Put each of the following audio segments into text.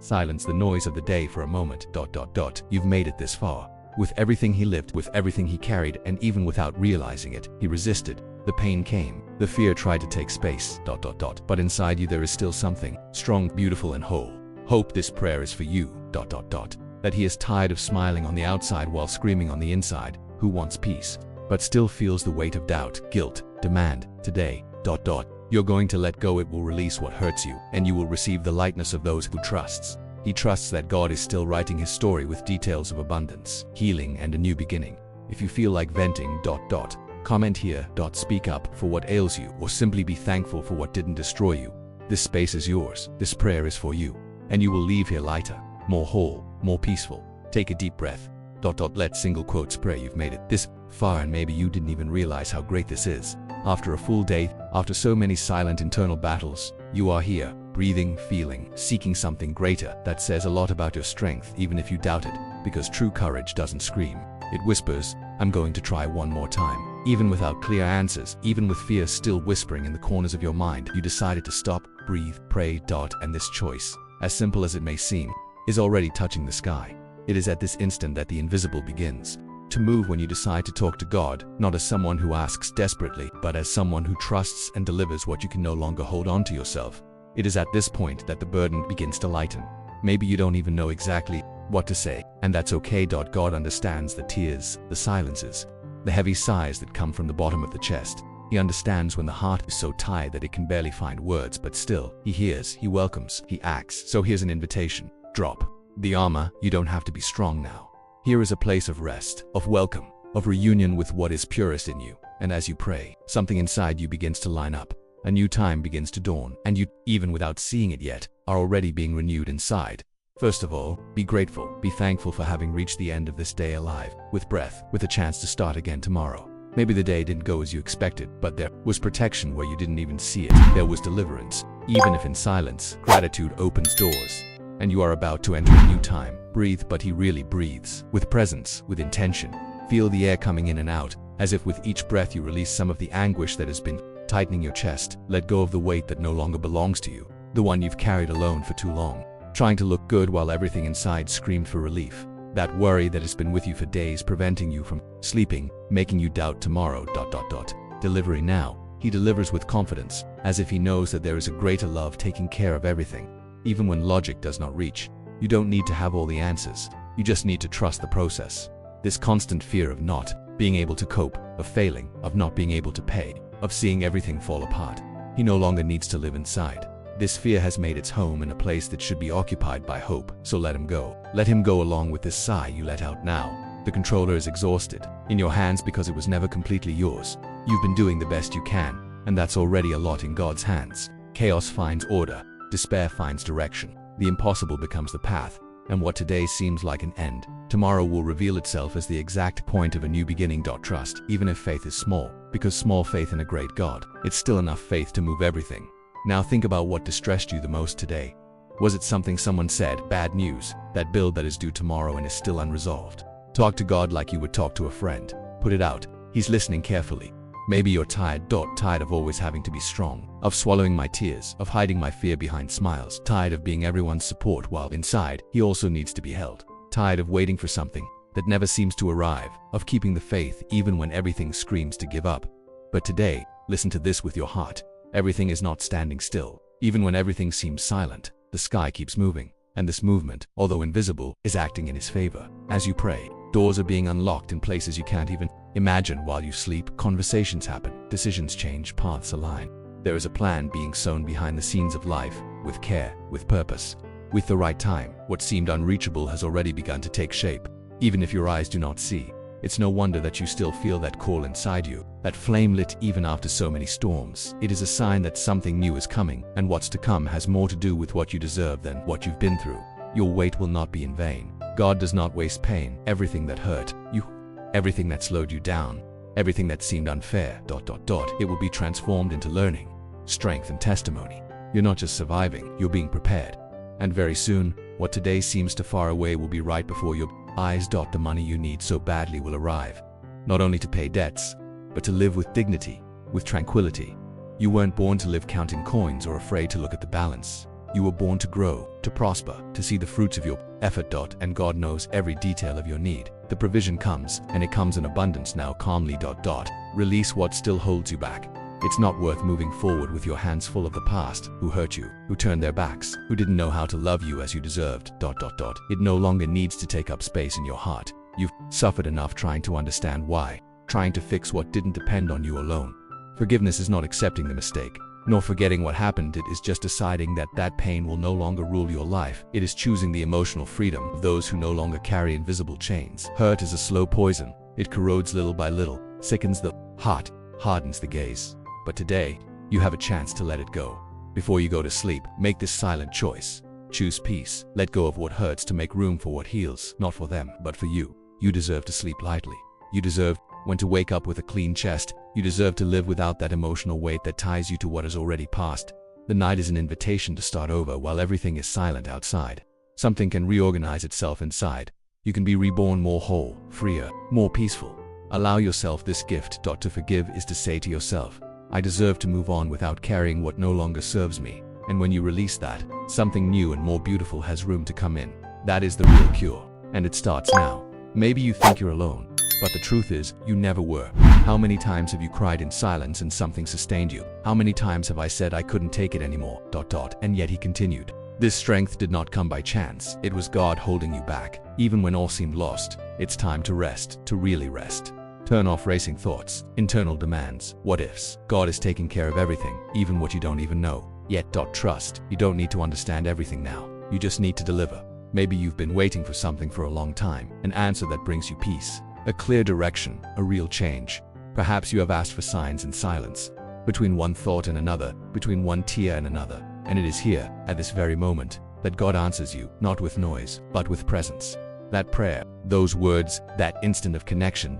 Silence the noise of the day for a moment. You've made it this far. With everything he lived, with everything he carried, and even without realizing it, he resisted. The pain came. The fear tried to take space. But inside you there is still something strong, beautiful, and whole. Hope. This prayer is for you. That he is tired of smiling on the outside while screaming on the inside. Who wants peace, but still feels the weight of doubt, guilt, demand. Today. You're going to let go. It will release what hurts you, and you will receive the lightness of those who trusts. He trusts that God is still writing his story with details of abundance, healing, and a new beginning. If you feel like venting, comment here. Speak up for what ails you, or simply be thankful for what didn't destroy you. This space is yours. This prayer is for you, and you will leave here lighter, more whole, more peaceful. Take a deep breath. Let single quotes pray. You've made it this far, and maybe you didn't even realize how great this is. After a full day, after so many silent internal battles, you are here, breathing, feeling, seeking something greater. That says a lot about your strength, even if you doubt it, because true courage doesn't scream. It whispers, I'm going to try one more time. Even without clear answers, even with fear still whispering in the corners of your mind, you decided to stop, breathe, pray. And this choice, as simple as it may seem, is already touching the sky. It is at this instant that the invisible begins to move when you decide to talk to God, not as someone who asks desperately, but as someone who trusts and delivers what you can no longer hold on to yourself. It is at this point that the burden begins to lighten. Maybe you don't even know exactly what to say, and that's okay. God understands the tears, the silences, the heavy sighs that come from the bottom of the chest. He understands when the heart is so tired that it can barely find words, but still, he hears, he welcomes, he acts. So here's an invitation. Drop the armor. You don't have to be strong now. Here is a place of rest, of welcome, of reunion with what is purest in you. And as you pray, something inside you begins to line up. A new time begins to dawn, and you, even without seeing it yet, are already being renewed inside. First of all, be grateful, be thankful for having reached the end of this day alive, with breath, with a chance to start again tomorrow. Maybe the day didn't go as you expected, but there was protection where you didn't even see it. There was deliverance, even if in silence. Gratitude opens doors, and you are about to enter a new time. Breathe, but he really breathes, with presence, with intention. Feel the air coming in and out, as if with each breath you release some of the anguish that has been tightening your chest. Let go of the weight that no longer belongs to you, the one you've carried alone for too long, trying to look good while everything inside screamed for relief. That worry that has been with you for days, preventing you from sleeping, making you doubt tomorrow. Delivery now. He delivers with confidence, as if he knows that there is a greater love taking care of everything. Even when logic does not reach, you don't need to have all the answers. You just need to trust the process. This constant fear of not being able to cope, of failing, of not being able to pay, of seeing everything fall apart. He no longer needs to live inside. This fear has made its home in a place that should be occupied by hope, so let him go. Let him go along with this sigh you let out now. The controller is exhausted, in your hands because it was never completely yours. You've been doing the best you can, and that's already a lot in God's hands. Chaos finds order, despair finds direction. The impossible becomes the path, and what today seems like an end, tomorrow will reveal itself as the exact point of a new beginning. Trust, even if faith is small, because small faith in a great God, it's still enough faith to move everything. Now think about what distressed you the most today. Was it something someone said, bad news, that bill that is due tomorrow and is still unresolved? Talk to God like you would talk to a friend. Put it out. He's listening carefully. Maybe you're tired of always having to be strong, of swallowing my tears, of hiding my fear behind smiles, tired of being everyone's support while inside, he also needs to be held. Tired of waiting for something that never seems to arrive, of keeping the faith even when everything screams to give up. But today, listen to this with your heart. Everything is not standing still. Even when everything seems silent, the sky keeps moving, and this movement, although invisible, is acting in his favor. As you pray, doors are being unlocked in places you can't even imagine. While you sleep, conversations happen, decisions change, paths align. There is a plan being sown behind the scenes of life, with care, with purpose. With the right time, what seemed unreachable has already begun to take shape. Even if your eyes do not see, it's no wonder that you still feel that call inside you, that flame lit even after so many storms. It is a sign that something new is coming, and what's to come has more to do with what you deserve than what you've been through. Your wait will not be in vain. God does not waste pain. Everything that hurt you, everything that slowed you down, everything that seemed unfair, it will be transformed into learning, strength, and testimony. You're not just surviving, you're being prepared. And very soon, what today seems too far away will be right before your eyes. The money you need so badly will arrive, not only to pay debts, but to live with dignity, with tranquility. You weren't born to live counting coins or afraid to look at the balance. You were born to grow, to prosper, to see the fruits of your effort. And God knows every detail of your need. The provision comes, and it comes in abundance. Now calmly. Release what still holds you back. It's not worth moving forward with your hands full of the past, who hurt you, who turned their backs, who didn't know how to love you as you deserved. It no longer needs to take up space in your heart. You've suffered enough trying to understand why, trying to fix what didn't depend on you alone. Forgiveness is not accepting the mistake, nor forgetting what happened. It is just deciding that that pain will no longer rule your life. It is choosing the emotional freedom of those who no longer carry invisible chains. Hurt is a slow poison. It corrodes little by little, sickens the heart, hardens the gaze. But today, you have a chance to let it go. Before you go to sleep, make this silent choice. Choose peace. Let go of what hurts to make room for what heals, not for them, but for you. You deserve to sleep lightly. You deserve when to wake up with a clean chest. You deserve to live without that emotional weight that ties you to what has already passed. The night is an invitation to start over while everything is silent outside. Something can reorganize itself inside. You can be reborn more whole, freer, more peaceful. Allow yourself this gift. To forgive is to say to yourself, I deserve to move on without carrying what no longer serves me. And when you release that, something new and more beautiful has room to come in. That is the real cure. And it starts now. Maybe you think you're alone, but the truth is, you never were. How many times have you cried in silence and something sustained you? How many times have I said I couldn't take it anymore, and yet he continued. This strength did not come by chance. It was God holding you back. Even when all seemed lost, it's time to rest, to really rest. Turn off racing thoughts, internal demands, what ifs. God is taking care of everything, even what you don't even know. Yet. Trust. You don't need to understand everything now. You just need to deliver. Maybe you've been waiting for something for a long time, an answer that brings you peace, a clear direction, a real change. Perhaps you have asked for signs in silence, between one thought and another, between one tear and another. And it is here, at this very moment, that God answers you, not with noise, but with presence. That prayer, those words, that instant of connection.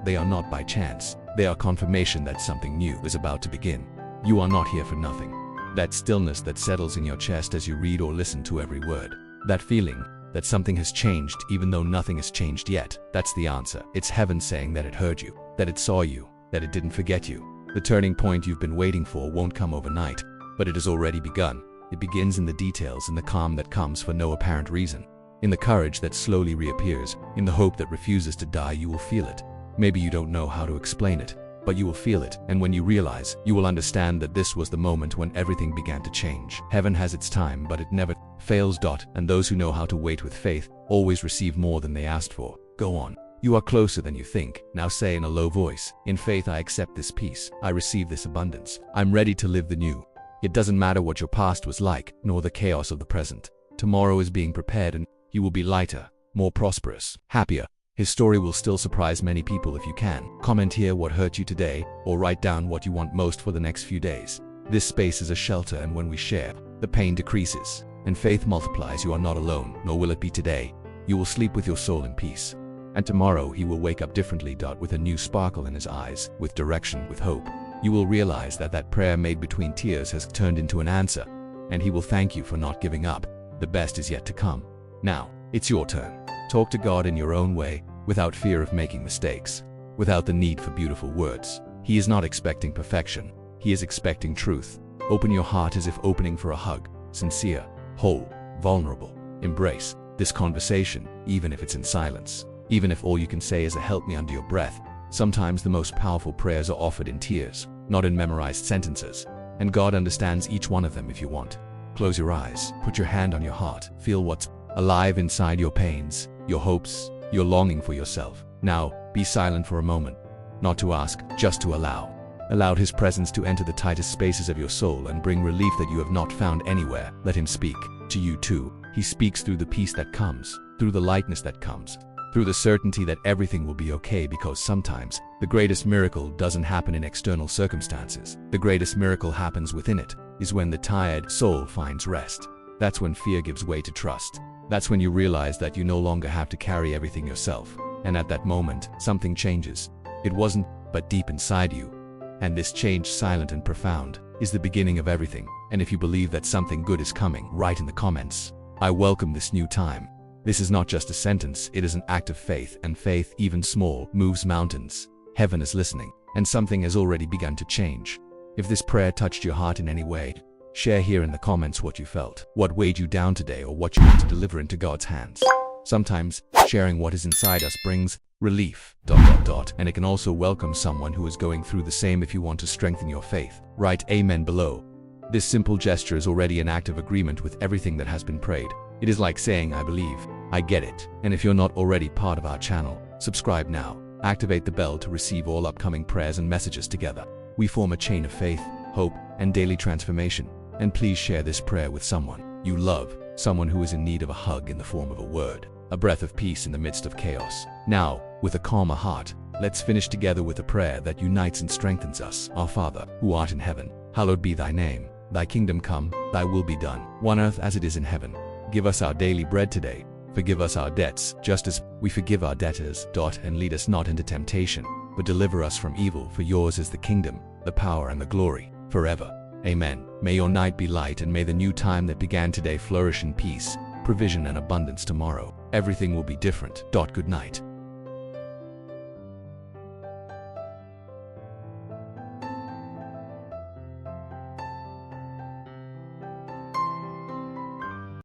They are not by chance. They are confirmation that something new is about to begin. You are not here for nothing. That stillness that settles in your chest as you read or listen to every word. That feeling that something has changed even though nothing has changed yet. That's the answer. It's heaven saying that it heard you, that it saw you, that it didn't forget you. The turning point you've been waiting for won't come overnight, but it has already begun. It begins in the details, in the calm that comes for no apparent reason, in the courage that slowly reappears, in the hope that refuses to die. You will feel it. Maybe you don't know how to explain it, but you will feel it, and when you realize, you will understand that this was the moment when everything began to change. Heaven has its time, but it never fails. And those who know how to wait with faith always receive more than they asked for. Go on. You are closer than you think. Now say in a low voice, in faith I accept this peace. I receive this abundance. I'm ready to live the new. It doesn't matter what your past was like, nor the chaos of the present. Tomorrow is being prepared, and you will be lighter, more prosperous, happier. His story will still surprise many people if you can. Comment here what hurt you today, or write down what you want most for the next few days. This space is a shelter, and when we share, the pain decreases, and faith multiplies. You are not alone, nor will it be today. You will sleep with your soul in peace. And tomorrow he will wake up differently. With a new sparkle in his eyes, with direction, with hope. You will realize that that prayer made between tears has turned into an answer, and he will thank you for not giving up. The best is yet to come. Now, it's your turn. Talk to God in your own way, without fear of making mistakes, without the need for beautiful words. He is not expecting perfection. He is expecting truth. Open your heart as if opening for a hug. Sincere, whole, vulnerable. Embrace this conversation, even if it's in silence. Even if all you can say is a help me under your breath. Sometimes the most powerful prayers are offered in tears, not in memorized sentences. And God understands each one of them if you want. Close your eyes, put your hand on your heart, feel what's alive inside your pains, your hopes, your longing for yourself. Now, be silent for a moment. Not to ask, just to allow. Allow his presence to enter the tightest spaces of your soul and bring relief that you have not found anywhere. Let him speak to you too. He speaks through the peace that comes, through the lightness that comes, through the certainty that everything will be okay, because sometimes the greatest miracle doesn't happen in external circumstances. The greatest miracle happens within it, is when the tired soul finds rest. That's when fear gives way to trust. That's when you realize that you no longer have to carry everything yourself. And at that moment, something changes. It wasn't, but deep inside you. And this change, silent and profound, is the beginning of everything. And if you believe that something good is coming, write in the comments, I welcome this new time. This is not just a sentence, it is an act of faith, and faith, even small, moves mountains. Heaven is listening, and something has already begun to change. If this prayer touched your heart in any way, Share here in the comments what you felt, what weighed you down today, or what you want to deliver into God's hands. Sometimes, sharing what is inside us brings relief, and it can also welcome someone who is going through the same. If you want to strengthen your faith, write Amen below. This simple gesture is already an act of agreement with everything that has been prayed. It is like saying, I believe, I get it. And if you're not already part of our channel, subscribe now. Activate the bell to receive all upcoming prayers and messages. Together, we form a chain of faith, hope, and daily transformation. And please share this prayer with someone you love, someone who is in need of a hug in the form of a word, a breath of peace in the midst of chaos. Now, with a calmer heart, let's finish together with a prayer that unites and strengthens us. Our Father, who art in heaven, hallowed be thy name. Thy kingdom come, thy will be done, on earth as it is in heaven. Give us our daily bread today. Forgive us our debts, just as we forgive our debtors. And lead us not into temptation, but deliver us from evil. For yours is the kingdom, the power, and the glory, forever. Amen. May your night be light, and may the new time that began today flourish in peace, provision, and abundance tomorrow. Everything will be different. Good night.